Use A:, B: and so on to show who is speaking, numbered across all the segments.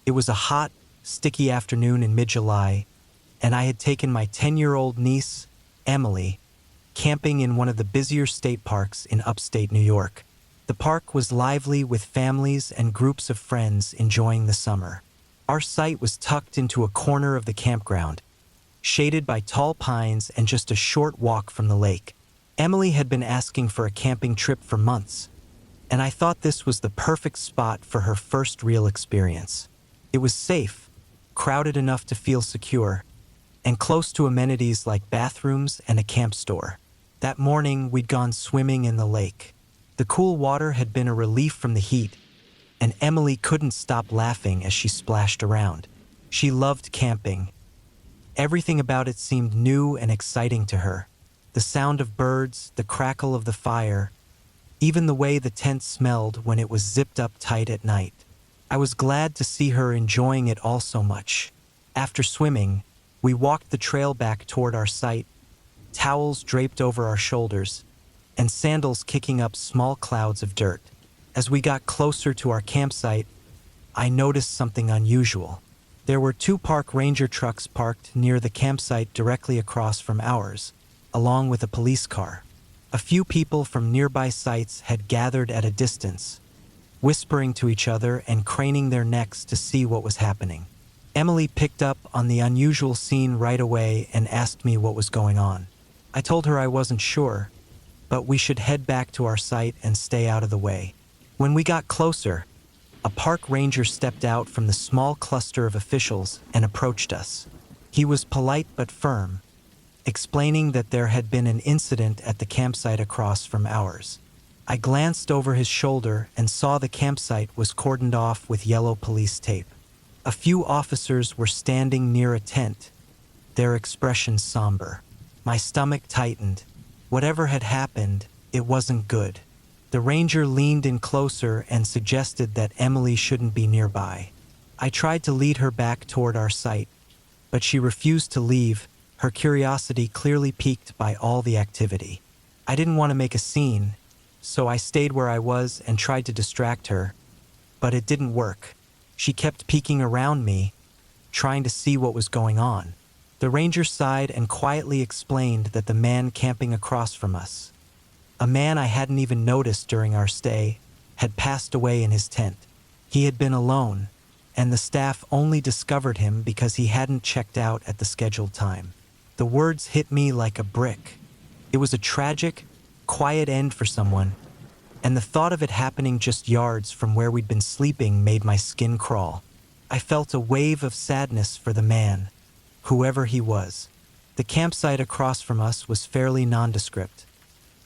A: It was a hot, sticky afternoon in mid-July, and I had taken my 10-year-old niece, Emily, camping in one of the busier state parks in upstate New York. The park was lively with families and groups of friends enjoying the summer. Our site was tucked into a corner of the campground, shaded by tall pines and just a short walk from the lake. Emily had been asking for a camping trip for months, and I thought this was the perfect spot for her first real experience. It was safe, crowded enough to feel secure, and close to amenities like bathrooms and a camp store. That morning, we'd gone swimming in the lake. The cool water had been a relief from the heat, and Emily couldn't stop laughing as she splashed around. She loved camping. Everything about it seemed new and exciting to her. The sound of birds, the crackle of the fire, even the way the tent smelled when it was zipped up tight at night. I was glad to see her enjoying it all so much. After swimming, we walked the trail back toward our site, towels draped over our shoulders, and sandals kicking up small clouds of dirt. As we got closer to our campsite, I noticed something unusual. There were 2 park ranger trucks parked near the campsite directly across from ours, along with a police car. A few people from nearby sites had gathered at a distance, whispering to each other and craning their necks to see what was happening. Emily picked up on the unusual scene right away and asked me what was going on. I told her I wasn't sure, but we should head back to our site and stay out of the way. When we got closer, a park ranger stepped out from the small cluster of officials and approached us. He was polite but firm, explaining that there had been an incident at the campsite across from ours. I glanced over his shoulder and saw the campsite was cordoned off with yellow police tape. A few officers were standing near a tent, their expressions somber. My stomach tightened. Whatever had happened, it wasn't good. The ranger leaned in closer and suggested that Emily shouldn't be nearby. I tried to lead her back toward our site, but she refused to leave, her curiosity clearly piqued by all the activity. I didn't want to make a scene, so I stayed where I was and tried to distract her, but it didn't work. She kept peeking around me, trying to see what was going on. The ranger sighed and quietly explained that the man camping across from us, a man I hadn't even noticed during our stay, had passed away in his tent. He had been alone, and the staff only discovered him because he hadn't checked out at the scheduled time. The words hit me like a brick. It was a tragic, quiet end for someone, and the thought of it happening just yards from where we'd been sleeping made my skin crawl. I felt a wave of sadness for the man, whoever he was. The campsite across from us was fairly nondescript.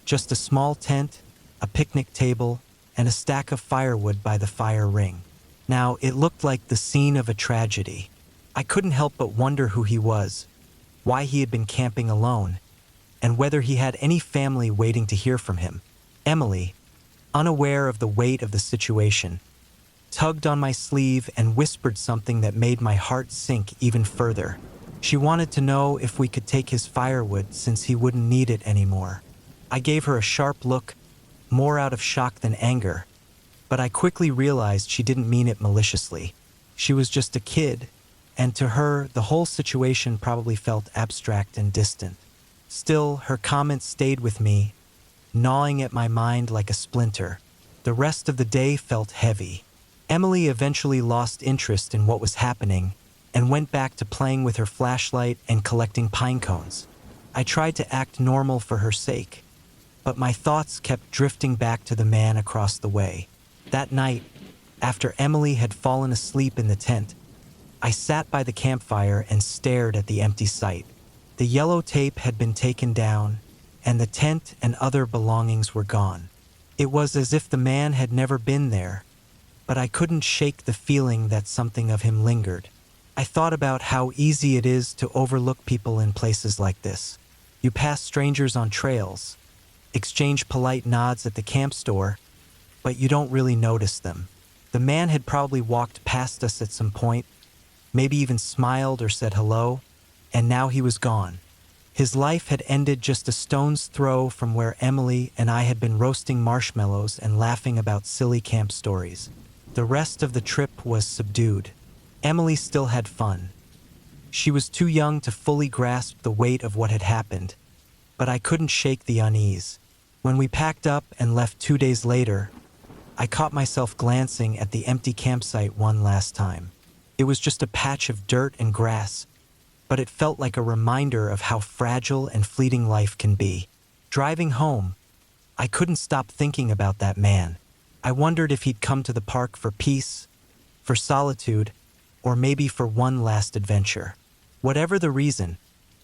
A: Just a small tent, a picnic table, and a stack of firewood by the fire ring. Now, it looked like the scene of a tragedy. I couldn't help but wonder who he was, why he had been camping alone, and whether he had any family waiting to hear from him. Emily, unaware of the weight of the situation, tugged on my sleeve and whispered something that made my heart sink even further. She wanted to know if we could take his firewood since he wouldn't need it anymore. I gave her a sharp look, more out of shock than anger, but I quickly realized she didn't mean it maliciously. She was just a kid, and to her, the whole situation probably felt abstract and distant. Still, her comments stayed with me, gnawing at my mind like a splinter. The rest of the day felt heavy. Emily eventually lost interest in what was happening and went back to playing with her flashlight and collecting pine cones. I tried to act normal for her sake, but my thoughts kept drifting back to the man across the way. That night, after Emily had fallen asleep in the tent, I sat by the campfire and stared at the empty site. The yellow tape had been taken down, and the tent and other belongings were gone. It was as if the man had never been there, but I couldn't shake the feeling that something of him lingered. I thought about how easy it is to overlook people in places like this. You pass strangers on trails, exchange polite nods at the camp store, but you don't really notice them. The man had probably walked past us at some point, maybe even smiled or said hello, and now he was gone. His life had ended just a stone's throw from where Emily and I had been roasting marshmallows and laughing about silly camp stories. The rest of the trip was subdued. Emily still had fun. She was too young to fully grasp the weight of what had happened, but I couldn't shake the unease. When we packed up and left 2 days later, I caught myself glancing at the empty campsite one last time. It was just a patch of dirt and grass, but it felt like a reminder of how fragile and fleeting life can be. Driving home, I couldn't stop thinking about that man. I wondered if he'd come to the park for peace, for solitude, or maybe for one last adventure. Whatever the reason,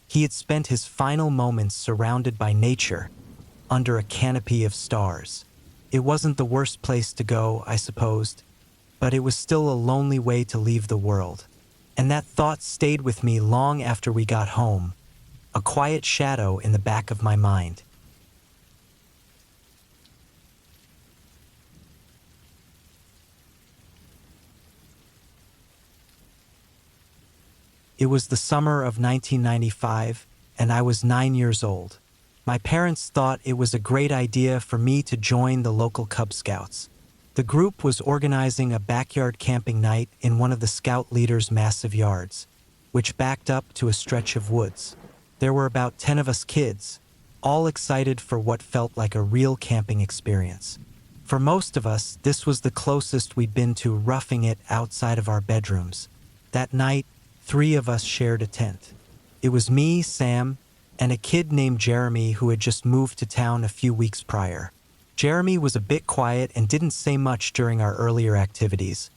A: he had spent his final moments surrounded by nature, under a canopy of stars. It wasn't the worst place to go, I supposed, but it was still a lonely way to leave the world. And that thought stayed with me long after we got home, a quiet shadow in the back of my mind. It was the summer of 1995, and I was 9 years old. My parents thought it was a great idea for me to join the local Cub Scouts. The group was organizing a backyard camping night in one of the scout leader's massive yards, which backed up to a stretch of woods. There were about 10 of us kids, all excited for what felt like a real camping experience. For most of us, this was the closest we'd been to roughing it outside of our bedrooms. That night, 3 of us shared a tent. It was me, Sam, and a kid named Jeremy who had just moved to town a few weeks prior. Jeremy was a bit quiet and didn't say much during our earlier activities,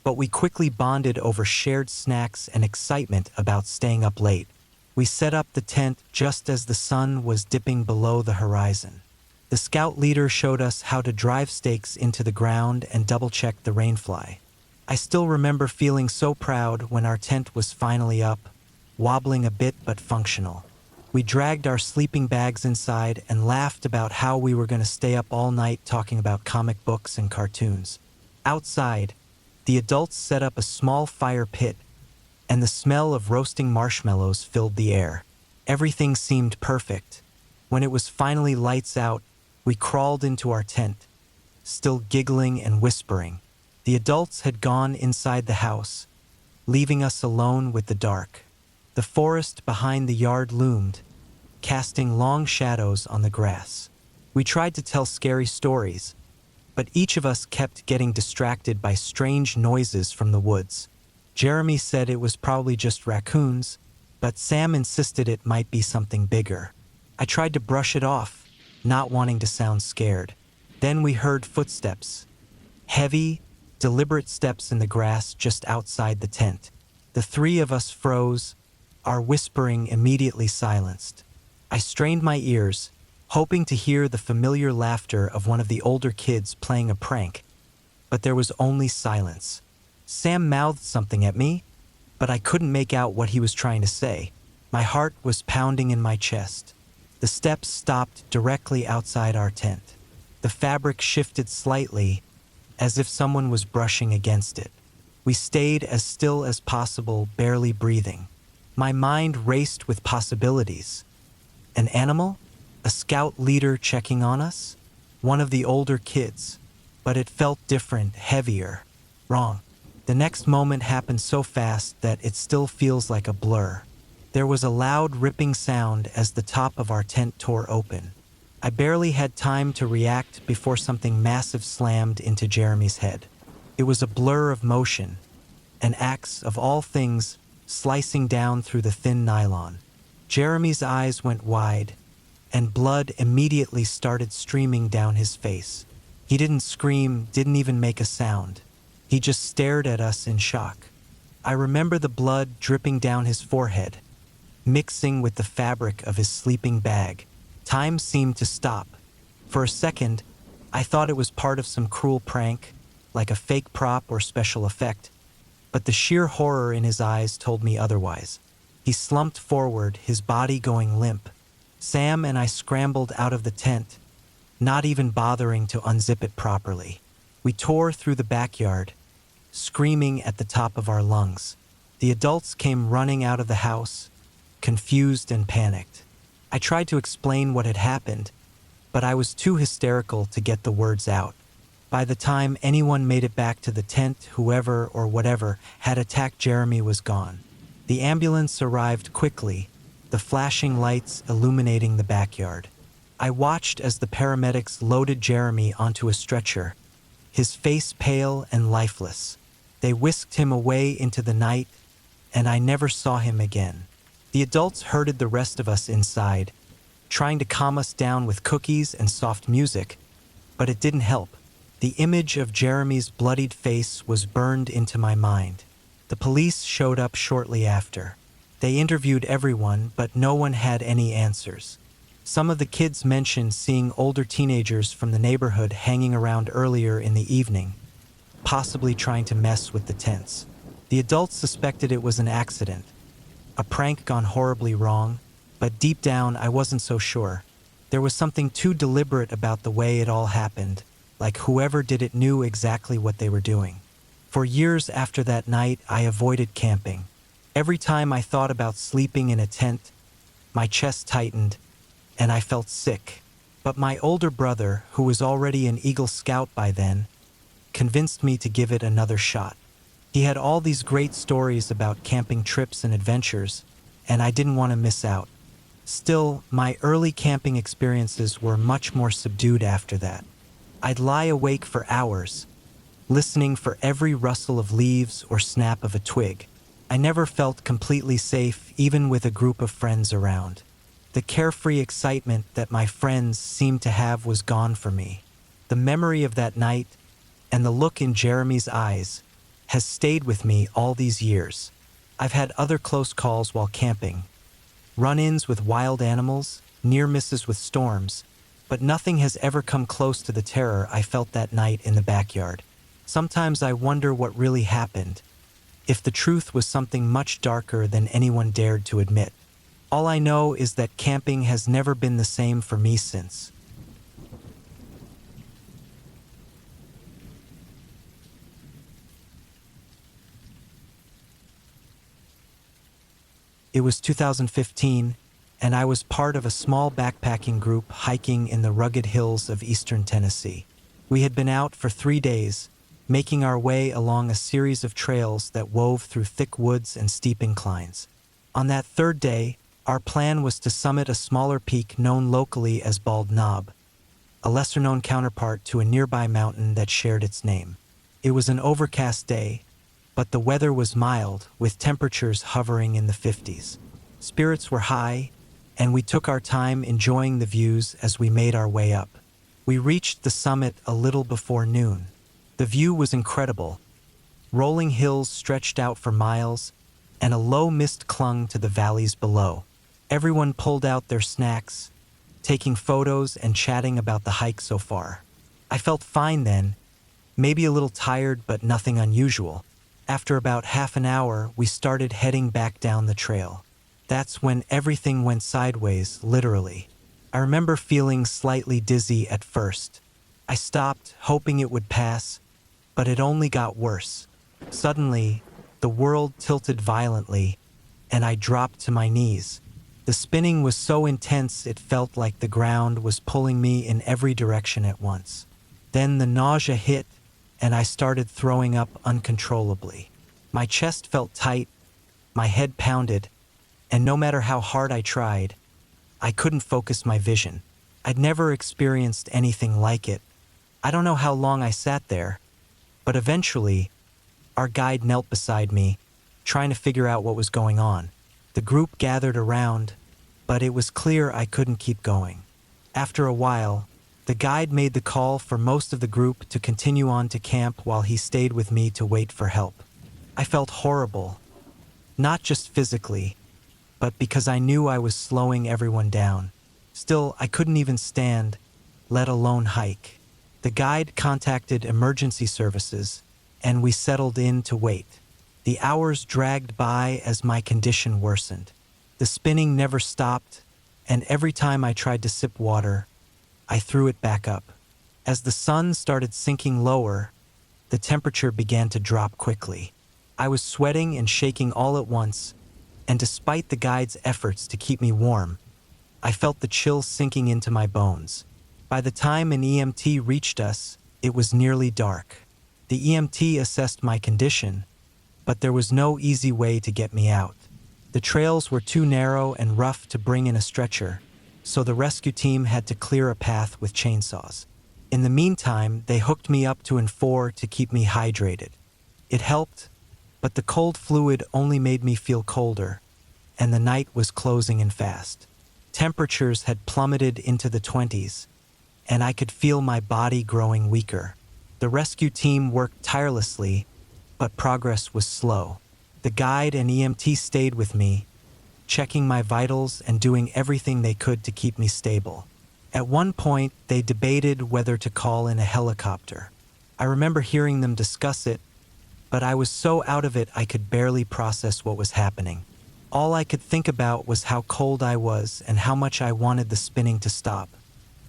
A: but we quickly bonded over shared snacks and excitement about staying up late. We set up the tent just as the sun was dipping below the horizon. The scout leader showed us how to drive stakes into the ground and double-check the rainfly. I still remember feeling so proud when our tent was finally up, wobbling a bit but functional. We dragged our sleeping bags inside and laughed about how we were going to stay up all night talking about comic books and cartoons. Outside, the adults set up a small fire pit, and the smell of roasting marshmallows filled the air. Everything seemed perfect. When it was finally lights out, we crawled into our tent, still giggling and whispering. The adults had gone inside the house, leaving us alone with the dark. The forest behind the yard loomed, casting long shadows on the grass. We tried to tell scary stories, but each of us kept getting distracted by strange noises from the woods. Jeremy said it was probably just raccoons, but Sam insisted it might be something bigger. I tried to brush it off, not wanting to sound scared. Then we heard footsteps. Heavy, deliberate steps in the grass just outside the tent. The 3 of us froze, our whispering immediately silenced. I strained my ears, hoping to hear the familiar laughter of one of the older kids playing a prank, but there was only silence. Sam mouthed something at me, but I couldn't make out what he was trying to say. My heart was pounding in my chest. The steps stopped directly outside our tent. The fabric shifted slightly, as if someone was brushing against it. We stayed as still as possible, barely breathing. My mind raced with possibilities. An animal? A scout leader checking on us? One of the older kids? But it felt different, heavier. Wrong. The next moment happened so fast that it still feels like a blur. There was a loud ripping sound as the top of our tent tore open. I barely had time to react before something massive slammed into Jeremy's head. It was a blur of motion, an axe of all things slicing down through the thin nylon. Jeremy's eyes went wide, and blood immediately started streaming down his face. He didn't scream, didn't even make a sound. He just stared at us in shock. I remember the blood dripping down his forehead, mixing with the fabric of his sleeping bag. Time seemed to stop. For a second, I thought it was part of some cruel prank, like a fake prop or special effect, but the sheer horror in his eyes told me otherwise. He slumped forward, his body going limp. Sam and I scrambled out of the tent, not even bothering to unzip it properly. We tore through the backyard, screaming at the top of our lungs. The adults came running out of the house, confused and panicked. I tried to explain what had happened, but I was too hysterical to get the words out. By the time anyone made it back to the tent, whoever or whatever had attacked Jeremy was gone. The ambulance arrived quickly, the flashing lights illuminating the backyard. I watched as the paramedics loaded Jeremy onto a stretcher, his face pale and lifeless. They whisked him away into the night, and I never saw him again. The adults herded the rest of us inside, trying to calm us down with cookies and soft music, but it didn't help. The image of Jeremy's bloodied face was burned into my mind. The police showed up shortly after. They interviewed everyone, but no one had any answers. Some of the kids mentioned seeing older teenagers from the neighborhood hanging around earlier in the evening, possibly trying to mess with the tents. The adults suspected it was an accident, a prank gone horribly wrong, but deep down I wasn't so sure. There was something too deliberate about the way it all happened, like whoever did it knew exactly what they were doing. For years after that night, I avoided camping. Every time I thought about sleeping in a tent, my chest tightened, and I felt sick. But my older brother, who was already an Eagle Scout by then, convinced me to give it another shot. He had all these great stories about camping trips and adventures, and I didn't want to miss out. Still, my early camping experiences were much more subdued after that. I'd lie awake for hours, listening for every rustle of leaves or snap of a twig. I never felt completely safe, even with a group of friends around. The carefree excitement that my friends seemed to have was gone for me. The memory of that night and the look in Jeremy's eyes has stayed with me all these years. I've had other close calls while camping, run-ins with wild animals, near misses with storms, but nothing has ever come close to the terror I felt that night in the backyard. Sometimes I wonder what really happened, if the truth was something much darker than anyone dared to admit. All I know is that camping has never been the same for me since. It was 2015, and I was part of a small backpacking group hiking in the rugged hills of eastern Tennessee. We had been out for 3 days, making our way along a series of trails that wove through thick woods and steep inclines. On that third day, our plan was to summit a smaller peak known locally as Bald Knob, a lesser-known counterpart to a nearby mountain that shared its name. It was an overcast day, but the weather was mild, with temperatures hovering in the 50s. Spirits were high, and we took our time enjoying the views as we made our way up. We reached the summit a little before noon. The view was incredible. Rolling hills stretched out for miles, and a low mist clung to the valleys below. Everyone pulled out their snacks, taking photos and chatting about the hike so far. I felt fine then, maybe a little tired but nothing unusual. After about half an hour, we started heading back down the trail. That's when everything went sideways, literally. I remember feeling slightly dizzy at first. I stopped, hoping it would pass, but it only got worse. Suddenly, the world tilted violently, and I dropped to my knees. The spinning was so intense it felt like the ground was pulling me in every direction at once. Then the nausea hit, and I started throwing up uncontrollably. My chest felt tight, my head pounded, and no matter how hard I tried, I couldn't focus my vision. I'd never experienced anything like it. I don't know how long I sat there, but eventually, our guide knelt beside me, trying to figure out what was going on. The group gathered around, but it was clear I couldn't keep going. After a while, the guide made the call for most of the group to continue on to camp while he stayed with me to wait for help. I felt horrible, not just physically, but because I knew I was slowing everyone down. Still, I couldn't even stand, let alone hike. The guide contacted emergency services, and we settled in to wait. The hours dragged by as my condition worsened. The spinning never stopped, and every time I tried to sip water, I threw it back up. As the sun started sinking lower, the temperature began to drop quickly. I was sweating and shaking all at once, and despite the guide's efforts to keep me warm, I felt the chill sinking into my bones. By the time an EMT reached us, It was nearly dark. The EMT assessed my condition, but there was no easy way to get me out. The trails were too narrow and rough to bring in a stretcher, so the rescue team had to clear a path with chainsaws. In the meantime, they hooked me up to N4 to keep me hydrated. It helped, but the cold fluid only made me feel colder, and the night was closing in fast. Temperatures had plummeted into the 20s, and I could feel my body growing weaker. The rescue team worked tirelessly, but progress was slow. The guide and EMT stayed with me, checking my vitals and doing everything they could to keep me stable. At one point, they debated whether to call in a helicopter. I remember hearing them discuss it, but I was so out of it I could barely process what was happening. All I could think about was how cold I was and how much I wanted the spinning to stop.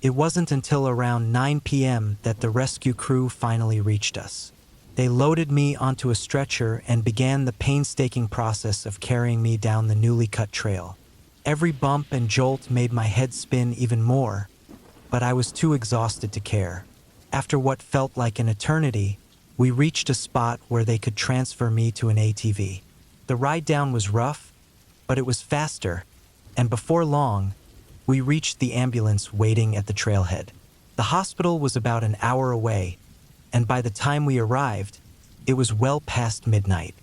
A: It wasn't until around 9 p.m. that the rescue crew finally reached us. They loaded me onto a stretcher and began the painstaking process of carrying me down the newly cut trail. Every bump and jolt made my head spin even more, but I was too exhausted to care. After what felt like an eternity, we reached a spot where they could transfer me to an ATV. The ride down was rough, but it was faster, and before long, we reached the ambulance waiting at the trailhead. The hospital was about an hour away, and by the time we arrived, it was well past midnight.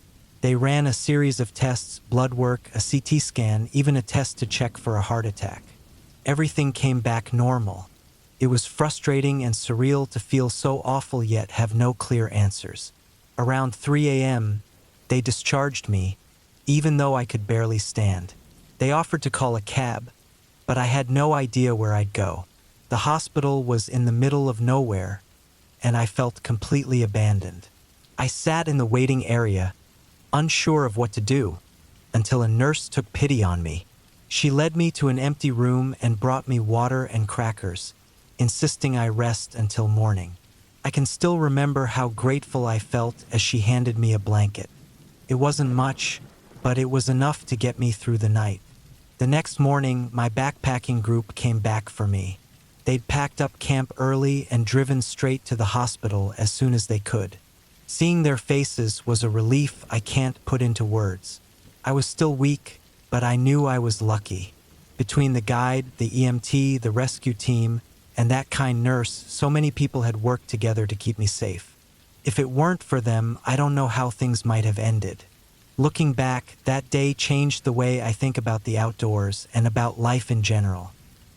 A: They ran a series of tests, blood work, a CT scan, even a test to check for a heart attack. Everything came back normal. It was frustrating and surreal to feel so awful yet have no clear answers. Around 3 a.m., they discharged me, even though I could barely stand. They offered to call a cab, but I had no idea where I'd go. The hospital was in the middle of nowhere, and I felt completely abandoned. I sat in the waiting area, unsure of what to do, until a nurse took pity on me. She led me to an empty room and brought me water and crackers, insisting I rest until morning. I can still remember how grateful I felt as she handed me a blanket. It wasn't much, but it was enough to get me through the night. The next morning, my backpacking group came back for me. They'd packed up camp early and driven straight to the hospital as soon as they could. Seeing their faces was a relief I can't put into words. I was still weak, but I knew I was lucky. Between the guide, the EMT, the rescue team, and that kind nurse, so many people had worked together to keep me safe. If it weren't for them, I don't know how things might have ended. Looking back, that day changed the way I think about the outdoors and about life in general.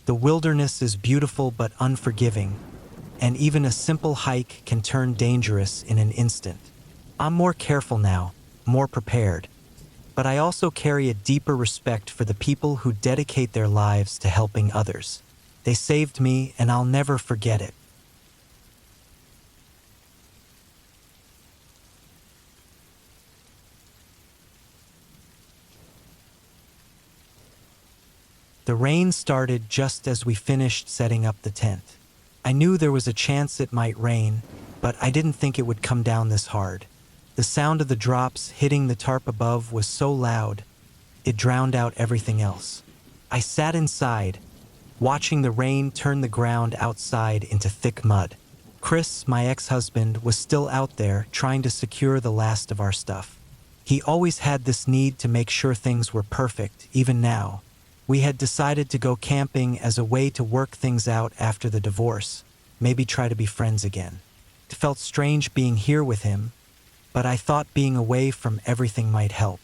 A: The wilderness is beautiful but unforgiving, and even a simple hike can turn dangerous in an instant. I'm more careful now, more prepared, but I also carry a deeper respect for the people who dedicate their lives to helping others. They saved me, and I'll never forget it. The rain started just as we finished setting up the tent. I knew there was a chance it might rain, but I didn't think it would come down this hard. The sound of the drops hitting the tarp above was so loud, it drowned out everything else. I sat inside, watching the rain turn the ground outside into thick mud. Chris, my ex-husband, was still out there trying to secure the last of our stuff. He always had this need to make sure things were perfect, even now. We had decided to go camping as a way to work things out after the divorce, maybe try to be friends again. It felt strange being here with him, but I thought being away from everything might help.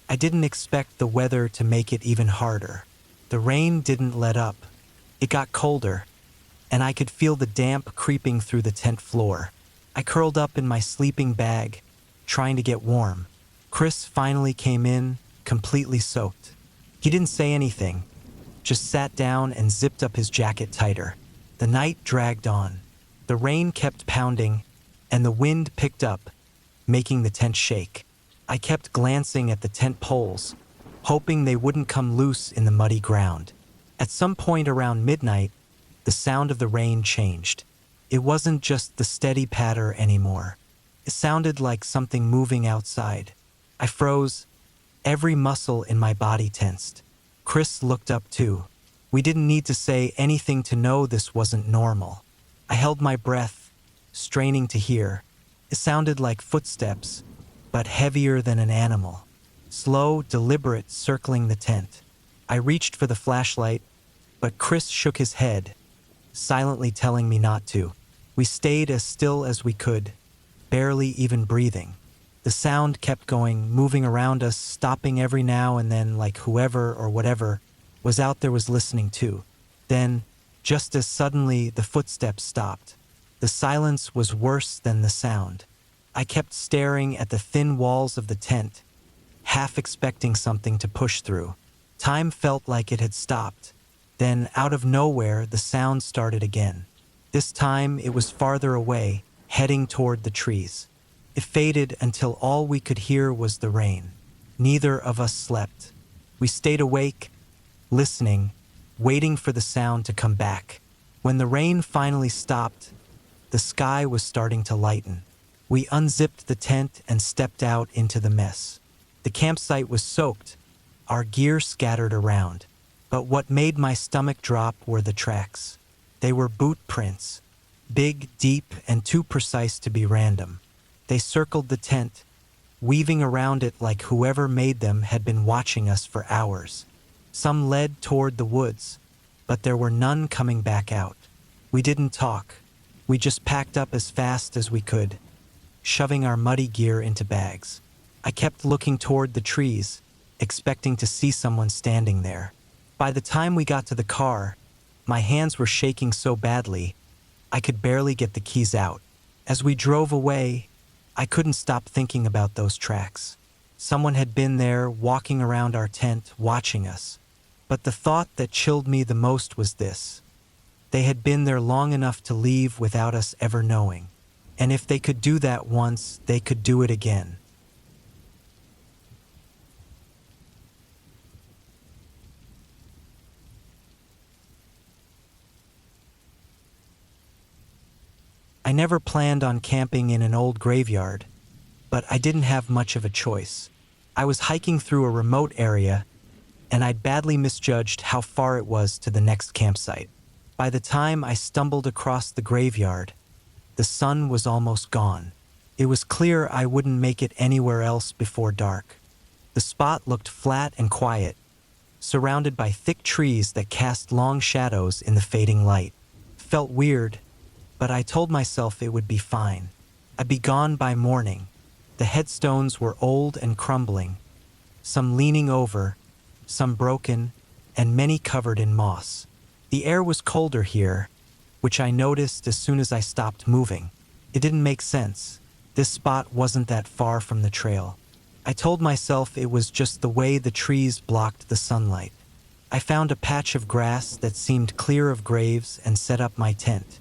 A: I didn't expect the weather to make it even harder. The rain didn't let up. It got colder, and I could feel the damp creeping through the tent floor. I curled up in my sleeping bag, trying to get warm. Chris finally came in, completely soaked. He didn't say anything, just sat down and zipped up his jacket tighter. The night dragged on. The rain kept pounding, and the wind picked up, making the tent shake. I kept glancing at the tent poles, hoping they wouldn't come loose in the muddy ground. At some point around midnight, the sound of the rain changed. It wasn't just the steady patter anymore. It sounded like something moving outside. I froze. Every muscle in my body tensed. Chris looked up too. We didn't need to say anything to know this wasn't normal. I held my breath, straining to hear. It sounded like footsteps, but heavier than an animal. Slow, deliberate, circling the tent. I reached for the flashlight, but Chris shook his head, silently telling me not to. We stayed as still as we could, barely even breathing. The sound kept going, moving around us, stopping every now and then like whoever or whatever was out there was listening too. Then, just as suddenly, the footsteps stopped. The silence was worse than the sound. I kept staring at the thin walls of the tent, half expecting something to push through. Time felt like it had stopped. Then, out of nowhere, the sound started again. This time, it was farther away, heading toward the trees. It faded until all we could hear was the rain. Neither of us slept. We stayed awake, listening, waiting for the sound to come back. When the rain finally stopped, the sky was starting to lighten. We unzipped the tent and stepped out into the mess. The campsite was soaked, our gear scattered around. But what made my stomach drop were the tracks. They were boot prints, big, deep, and too precise to be random. They circled the tent, weaving around it like whoever made them had been watching us for hours. Some led toward the woods, but there were none coming back out. We didn't talk. We just packed up as fast as we could, shoving our muddy gear into bags. I kept looking toward the trees, expecting to see someone standing there. By the time we got to the car, my hands were shaking so badly, I could barely get the keys out. As we drove away, I couldn't stop thinking about those tracks. Someone had been there, walking around our tent, watching us. But the thought that chilled me the most was this. They had been there long enough to leave without us ever knowing. And if they could do that once, they could do it again. I never planned on camping in an old graveyard, but I didn't have much of a choice. I was hiking through a remote area, and I'd badly misjudged how far it was to the next campsite. By the time I stumbled across the graveyard, the sun was almost gone. It was clear I wouldn't make it anywhere else before dark. The spot looked flat and quiet, surrounded by thick trees that cast long shadows in the fading light. Felt weird, but I told myself it would be fine. I'd be gone by morning. The headstones were old and crumbling, some leaning over, some broken, and many covered in moss. The air was colder here, which I noticed as soon as I stopped moving. It didn't make sense. This spot wasn't that far from the trail. I told myself it was just the way the trees blocked the sunlight. I found a patch of grass that seemed clear of graves and set up my tent.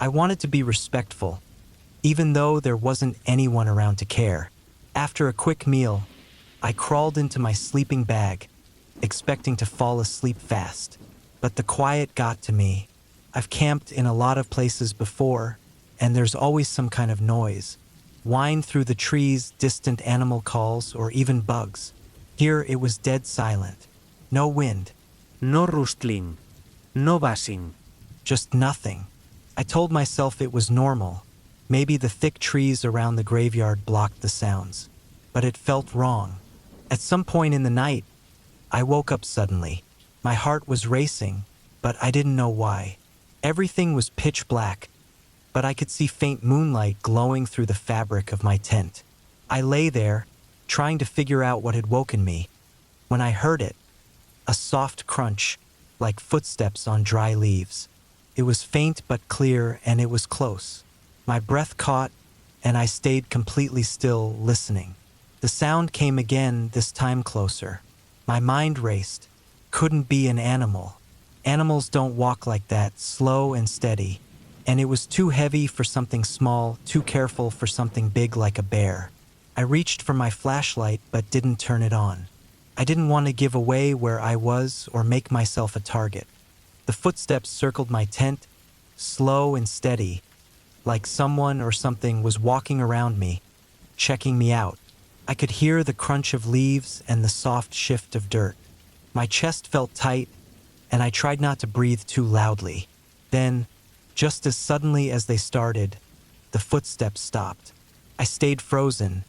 A: I wanted to be respectful, even though there wasn't anyone around to care. After a quick meal, I crawled into my sleeping bag, expecting to fall asleep fast. But the quiet got to me. I've camped in a lot of places before, and there's always some kind of noise. Whine through the trees, distant animal calls, or even bugs. Here it was dead silent. No wind.
B: No rustling. No buzzing.
A: Just nothing. I told myself it was normal. Maybe the thick trees around the graveyard blocked the sounds. But it felt wrong. At some point in the night, I woke up suddenly. My heart was racing, but I didn't know why. Everything was pitch black, but I could see faint moonlight glowing through the fabric of my tent. I lay there, trying to figure out what had woken me, when I heard it. A soft crunch, like footsteps on dry leaves. It was faint but clear, and it was close. My breath caught, and I stayed completely still, listening. The sound came again, this time closer. My mind raced. Couldn't be an animal. Animals don't walk like that, slow and steady. And it was too heavy for something small, too careful for something big like a bear. I reached for my flashlight but didn't turn it on. I didn't want to give away where I was or make myself a target. The footsteps circled my tent, slow and steady, like someone or something was walking around me, checking me out. I could hear the crunch of leaves and the soft shift of dirt. My chest felt tight, and I tried not to breathe too loudly. Then, just as suddenly as they started, the footsteps stopped. I stayed frozen,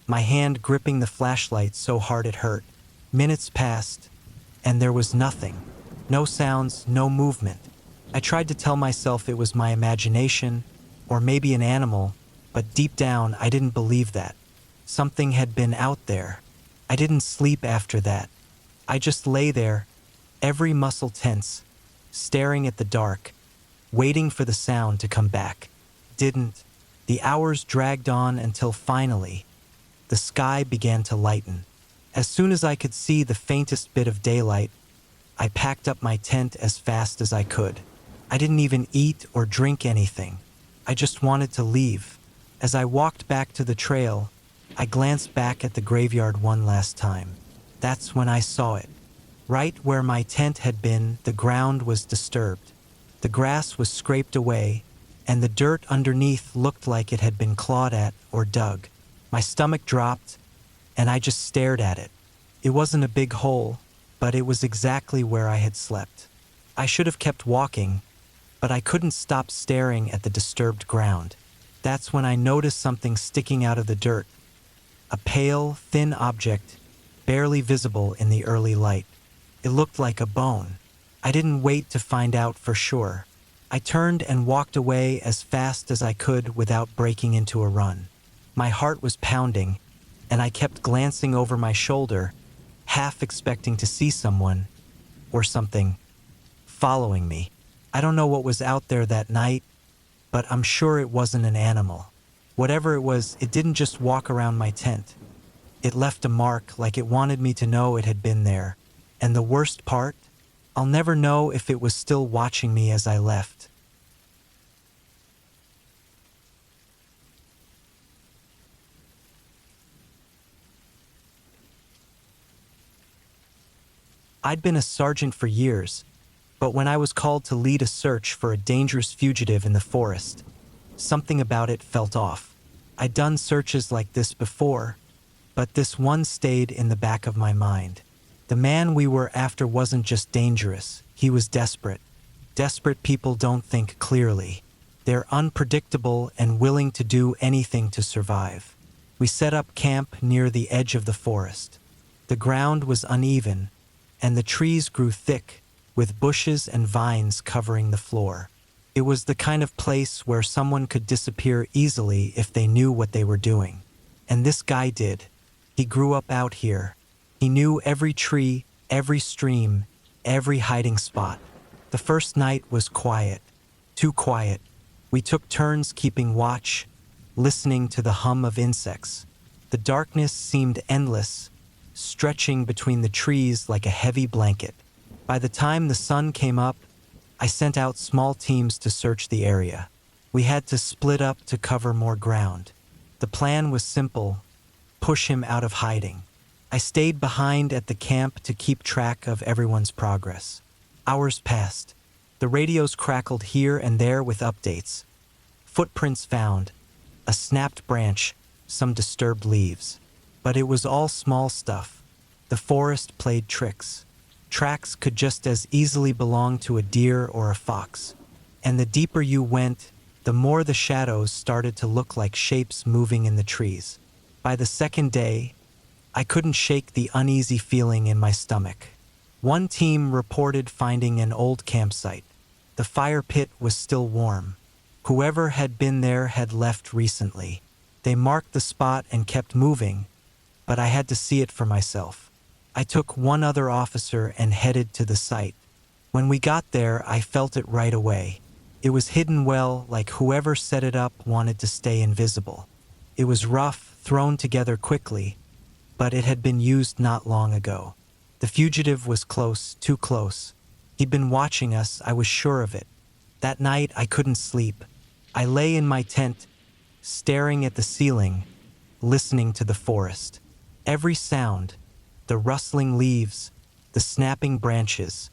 A: my hand gripping the flashlight so hard it hurt. Minutes passed, and there was nothing. No sounds, no movement. I tried to tell myself it was my imagination, or maybe an animal, but deep down I didn't believe that. Something had been out there. I didn't sleep after that. I just lay there, every muscle tense, staring at the dark, waiting for the sound to come back. Didn't. The hours dragged on until finally, the sky began to lighten. As soon as I could see the faintest bit of daylight, I packed up my tent as fast as I could. I didn't even eat or drink anything. I just wanted to leave. As I walked back to the trail, I glanced back at the graveyard one last time. That's when I saw it. Right where my tent had been, the ground was disturbed. The grass was scraped away, and the dirt underneath looked like it had been clawed at or dug. My stomach dropped, and I just stared at it. It wasn't a big hole, but it was exactly where I had slept. I should have kept walking, but I couldn't stop staring at the disturbed ground. That's when I noticed something sticking out of the dirt. A pale, thin object, barely visible in the early light. It looked like a bone. I didn't wait to find out for sure. I turned and walked away as fast as I could without breaking into a run. My heart was pounding, and I kept glancing over my shoulder, half expecting to see someone, or something, following me. I don't know what was out there that night, but I'm sure it wasn't an animal. Whatever it was, it didn't just walk around my tent. It left a mark like it wanted me to know it had been there. And the worst part, I'll never know if it was still watching me as I left. I'd been a sergeant for years, but when I was called to lead a search for a dangerous fugitive in the forest, something about it felt off. I'd done searches like this before, but this one stayed in the back of my mind. The man we were after wasn't just dangerous, he was desperate. Desperate people don't think clearly. They're unpredictable and willing to do anything to survive. We set up camp near the edge of the forest. The ground was uneven, and the trees grew thick, with bushes and vines covering the floor. It was the kind of place where someone could disappear easily if they knew what they were doing. And this guy did. He grew up out here. He knew every tree, every stream, every hiding spot. The first night was quiet, too quiet. We took turns keeping watch, listening to the hum of insects. The darkness seemed endless, stretching between the trees like a heavy blanket. By the time the sun came up, I sent out small teams to search the area. We had to split up to cover more ground. The plan was simple: push him out of hiding. I stayed behind at the camp to keep track of everyone's progress. Hours passed. The radios crackled here and there with updates. Footprints found, a snapped branch, some disturbed leaves. But it was all small stuff. The forest played tricks. Tracks could just as easily belong to a deer or a fox. And the deeper you went, the more the shadows started to look like shapes moving in the trees. By the second day, I couldn't shake the uneasy feeling in my stomach. One team reported finding an old campsite. The fire pit was still warm. Whoever had been there had left recently. They marked the spot and kept moving, but I had to see it for myself. I took one other officer and headed to the site. When we got there, I felt it right away. It was hidden well, like whoever set it up wanted to stay invisible. It was rough, thrown together quickly, but it had been used not long ago. The fugitive was close, too close. He'd been watching us, I was sure of it. That night, I couldn't sleep. I lay in my tent, staring at the ceiling, listening to the forest. Every sound, the rustling leaves, the snapping branches,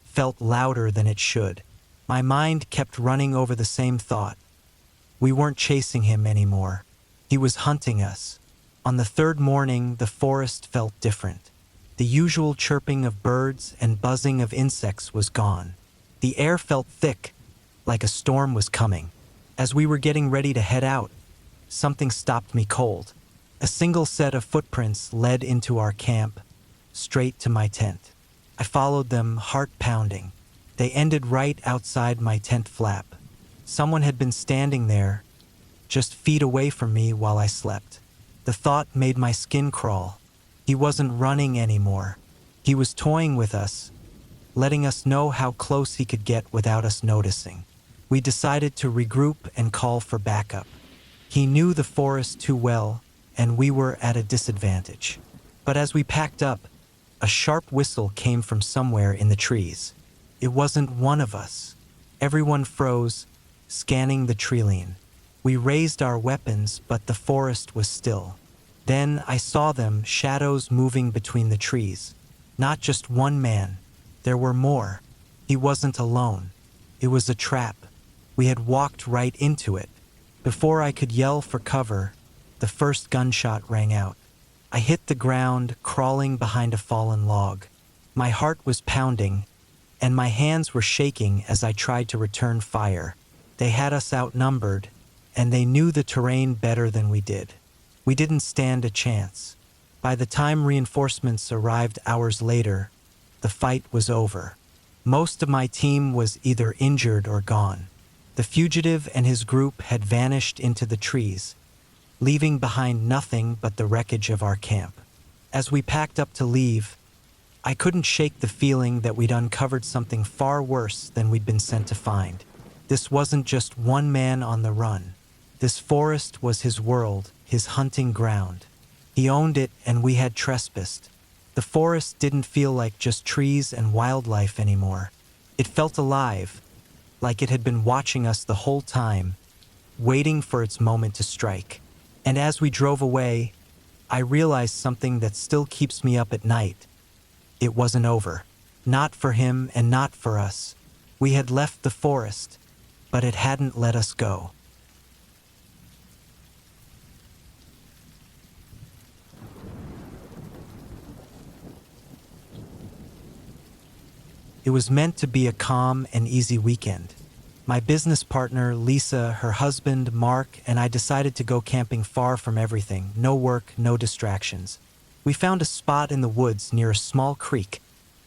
A: felt louder than it should. My mind kept running over the same thought. We weren't chasing him anymore. He was hunting us. On the third morning, the forest felt different. The usual chirping of birds and buzzing of insects was gone. The air felt thick, like a storm was coming. As we were getting ready to head out, something stopped me cold. A single set of footprints led into our camp, straight to my tent. I followed them, heart pounding. They ended right outside my tent flap. Someone had been standing there, just feet away from me while I slept. The thought made my skin crawl. He wasn't running anymore. He was toying with us, letting us know how close he could get without us noticing. We decided to regroup and call for backup. He knew the forest too well, and we were at a disadvantage. But as we packed up, a sharp whistle came from somewhere in the trees. It wasn't one of us. Everyone froze, scanning the treeline. We raised our weapons, but the forest was still. Then I saw them, shadows moving between the trees. Not just one man. There were more. He wasn't alone. It was a trap. We had walked right into it. Before I could yell for cover, the first gunshot rang out. I hit the ground, crawling behind a fallen log. My heart was pounding, and my hands were shaking as I tried to return fire. They had us outnumbered, and they knew the terrain better than we did. We didn't stand a chance. By the time reinforcements arrived hours later, the fight was over. Most of my team was either injured or gone. The fugitive and his group had vanished into the trees, leaving behind nothing but the wreckage of our camp. As we packed up to leave, I couldn't shake the feeling that we'd uncovered something far worse than we'd been sent to find. This wasn't just one man on the run. This forest was his world, his hunting ground. He owned it, and we had trespassed. The forest didn't feel like just trees and wildlife anymore. It felt alive, like it had been watching us the whole time, waiting for its moment to strike. And as we drove away, I realized something that still keeps me up at night. It wasn't over. Not for him and not for us. We had left the forest, but it hadn't let us go. It was meant to be a calm and easy weekend. My business partner, Lisa, her husband, Mark, and I decided to go camping far from everything. No work, no distractions. We found a spot in the woods near a small creek,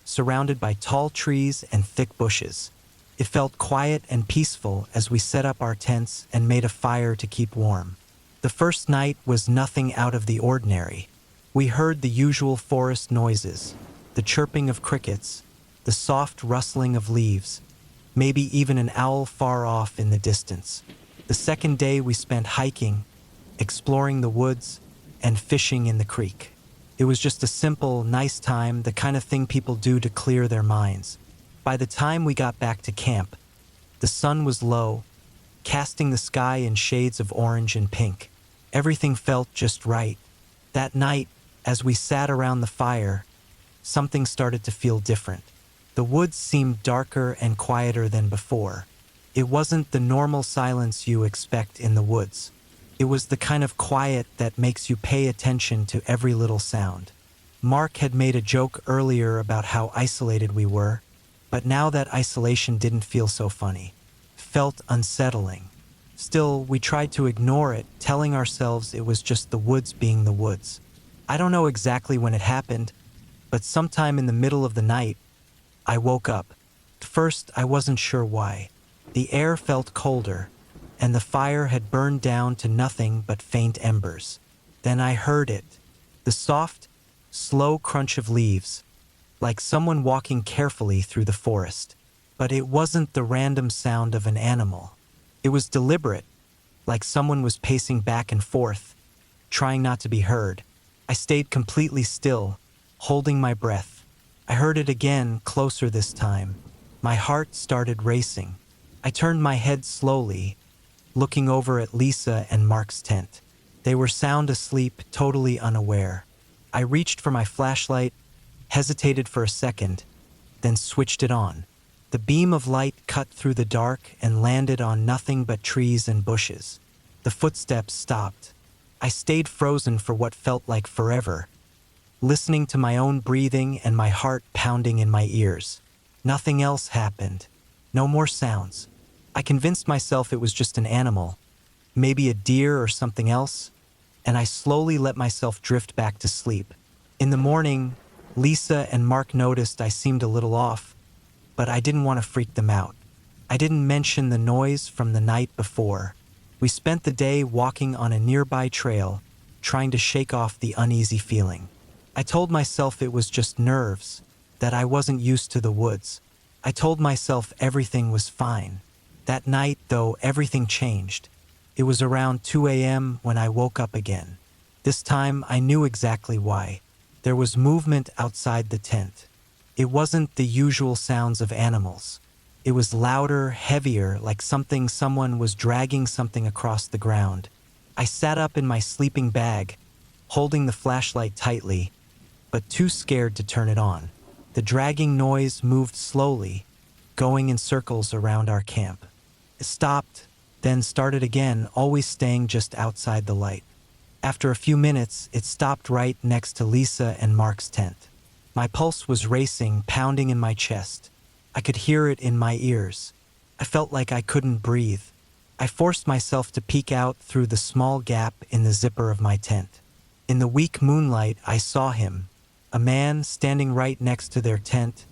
A: surrounded by tall trees and thick bushes. It felt quiet and peaceful as we set up our tents and made a fire to keep warm. The first night was nothing out of the ordinary. We heard the usual forest noises, the chirping of crickets, the soft rustling of leaves, maybe even an owl far off in the distance. The second day we spent hiking, exploring the woods, and fishing in the creek. It was just a simple, nice time, the kind of thing people do to clear their minds. By the time we got back to camp, the sun was low, casting the sky in shades of orange and pink. Everything felt just right. That night, as we sat around the fire, something started to feel different. The woods seemed darker and quieter than before. It wasn't the normal silence you expect in the woods. It was the kind of quiet that makes you pay attention to every little sound. Mark had made a joke earlier about how isolated we were, but now that isolation didn't feel so funny. It felt unsettling. Still, we tried to ignore it, telling ourselves it was just the woods being the woods. I don't know exactly when it happened, but sometime in the middle of the night, I woke up. At first, I wasn't sure why. The air felt colder, and the fire had burned down to nothing but faint embers. Then I heard it, the soft, slow crunch of leaves, like someone walking carefully through the forest. But it wasn't the random sound of an animal. It was deliberate, like someone was pacing back and forth, trying not to be heard. I stayed completely still, holding my breath. I heard it again, closer this time. My heart started racing. I turned my head slowly, looking over at Lisa and Mark's tent. They were sound asleep, totally unaware. I reached for my flashlight, hesitated for a second, then switched it on. The beam of light cut through the dark and landed on nothing but trees and bushes. The footsteps stopped. I stayed frozen for what felt like forever, listening to my own breathing and my heart pounding in my ears. Nothing else happened. No more sounds. I convinced myself it was just an animal, maybe a deer or something else, and I slowly let myself drift back to sleep. In the morning, Lisa and Mark noticed I seemed a little off, but I didn't want to freak them out. I didn't mention the noise from the night before. We spent the day walking on a nearby trail, trying to shake off the uneasy feeling. I told myself it was just nerves, that I wasn't used to the woods. I told myself everything was fine. That night, though, everything changed. It was around 2 a.m. when I woke up again. This time, I knew exactly why. There was movement outside the tent. It wasn't the usual sounds of animals. It was louder, heavier, like someone was dragging something across the ground. I sat up in my sleeping bag, holding the flashlight tightly, but too scared to turn it on. The dragging noise moved slowly, going in circles around our camp. It stopped, then started again, always staying just outside the light. After a few minutes, it stopped right next to Lisa and Mark's tent. My pulse was racing, pounding in my chest. I could hear it in my ears. I felt like I couldn't breathe. I forced myself to peek out through the small gap in the zipper of my tent. In the weak moonlight, I saw him, a man standing right next to their tent,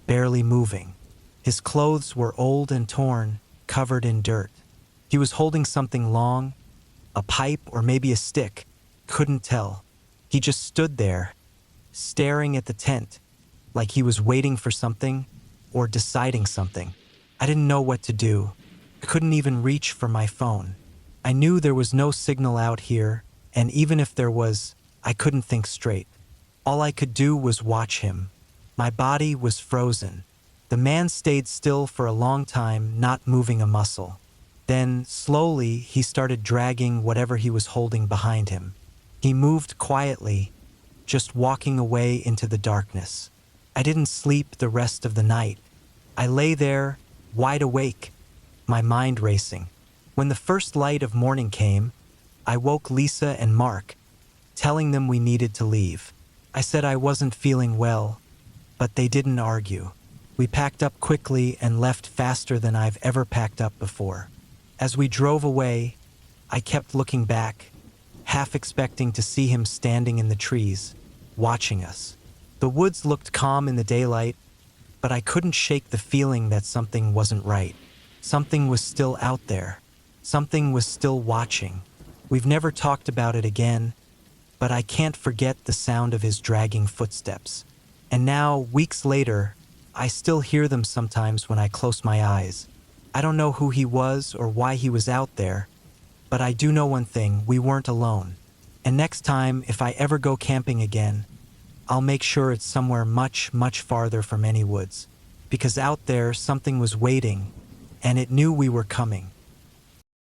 A: barely moving. His clothes were old and torn, covered in dirt. He was holding something long, a pipe or maybe a stick, couldn't tell. He just stood there, staring at the tent, like he was waiting for something or deciding something. I didn't know what to do. I couldn't even reach for my phone. I knew there was no signal out here, and even if there was, I couldn't think straight. All I could do was watch him. My body was frozen. The man stayed still for a long time, not moving a muscle. Then, slowly, he started dragging whatever he was holding behind him. He moved quietly, just walking away into the darkness. I didn't sleep the rest of the night. I lay there, wide awake, my mind racing. When the first light of morning came, I woke Lisa and Mark, telling them we needed to leave. I said I wasn't feeling well, but they didn't argue. We packed up quickly and left faster than I've ever packed up before. As we drove away, I kept looking back, half expecting to see him standing in the trees, watching us. The woods looked calm in the daylight, but I couldn't shake the feeling that something wasn't right. Something was still out there. Something was still watching. We've never talked about it again, but I can't forget the sound of his dragging footsteps. And now, weeks later, I still hear them sometimes when I close my eyes. I don't know who he was or why he was out there, but I do know one thing: we weren't alone. And next time, if I ever go camping again, I'll make sure it's somewhere much, much farther from any woods, because out there something was waiting, and it knew we were coming.